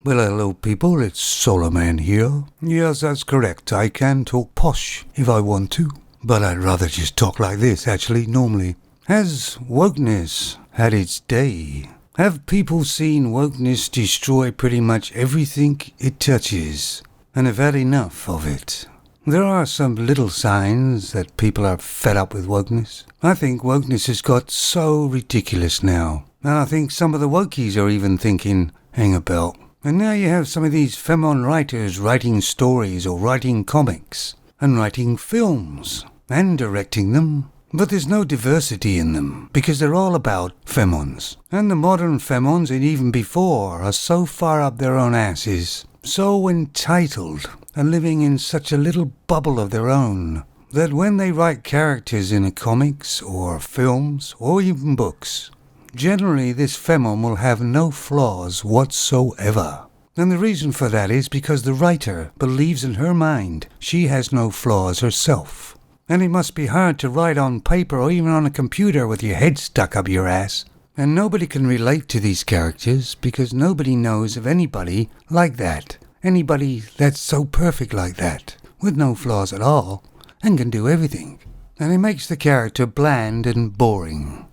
Well, hello people, it's Solarman here. Yes, that's correct, I can talk posh if I want to. But I'd rather just talk like this, actually, normally. Has wokeness had its day? Have people seen wokeness destroy pretty much everything it touches? And have had enough of it? There are some little signs that people are fed up with wokeness. I think wokeness has got so ridiculous now. And I think some of the wokies are even thinking, hang about. And now you have some of these femme writers writing stories or writing comics and writing films and directing them. But there's no diversity in them because they're all about femmes. And the modern femmes and even before are so far up their own asses, so entitled and living in such a little bubble of their own that when they write characters in comics or films or even books, generally this femme will have no flaws whatsoever. And the reason for that is because the writer believes in her mind she has no flaws herself. And it must be hard to write on paper or even on a computer with your head stuck up your ass. And nobody can relate to these characters because nobody knows of anybody like that. Anybody that's so perfect like that, with no flaws at all, and can do everything. And it makes the character bland and boring.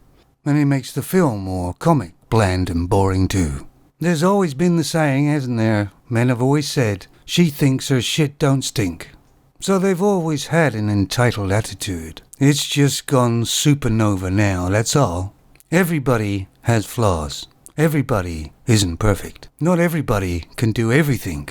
And it makes the film or comic bland and boring too. There's always been the saying, hasn't there? Men have always said, she thinks her shit don't stink. So they've always had an entitled attitude. It's just gone supernova now, that's all. Everybody has flaws. Everybody isn't perfect. Not everybody can do everything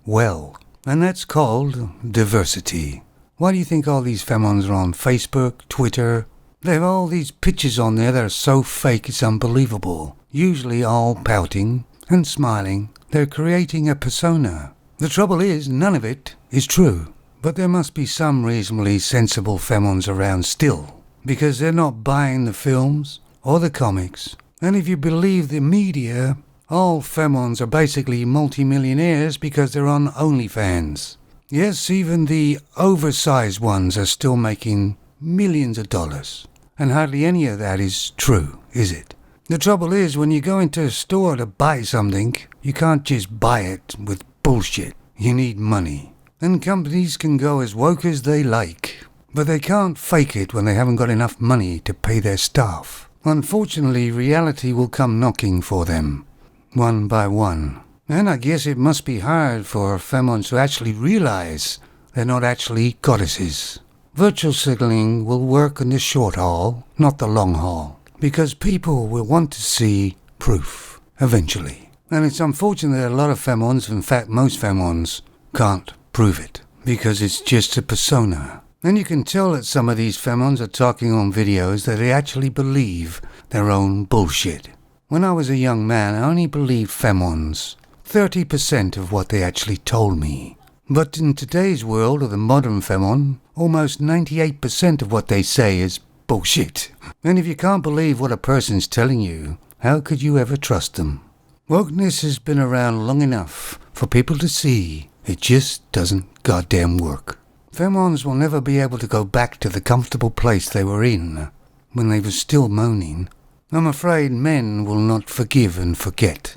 well. And that's called diversity. Why do you think all these femmes are on Facebook, Twitter? They have all these pictures on there that are so fake it's unbelievable. Usually all pouting and smiling. They're creating a persona. The trouble is, none of it is true. But there must be some reasonably sensible femmes around still, because they're not buying the films or the comics. And if you believe the media, all femmes are basically multimillionaires because they're on OnlyFans. Yes, even the oversized ones are still making millions of dollars. And hardly any of that is true, is it? The trouble is, when you go into a store to buy something, you can't just buy it with bullshit. You need money. And companies can go as woke as they like, but they can't fake it when they haven't got enough money to pay their staff. Unfortunately, reality will come knocking for them, one by one. And I guess it must be hard for femmes to actually realize they're not actually goddesses. Virtual signaling will work in the short haul, not the long haul, because people will want to see proof, eventually. And it's unfortunate that a lot of femmes, in fact most femmes, can't prove it, because it's just a persona. And you can tell that some of these femmes are talking on videos that they actually believe their own bullshit. When I was a young man, I only believed femmes 30% of what they actually told me. But in today's world of the modern femme, almost 98% of what they say is bullshit. And if you can't believe what a person's telling you, how could you ever trust them? Wokeness has been around long enough for people to see it just doesn't goddamn work. Femmes will never be able to go back to the comfortable place they were in when they were still moaning. I'm afraid men will not forgive and forget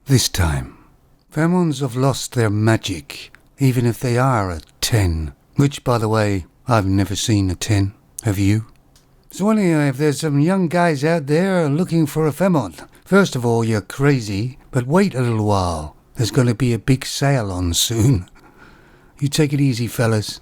this time. Femmes have lost their magic, even if they are a 10. Which, by the way, I've never seen a 10. Have you? So anyway, if there's some young guys out there looking for a femme, first of all, you're crazy, but wait a little while. There's going to be a big sale on soon. You take it easy, fellas.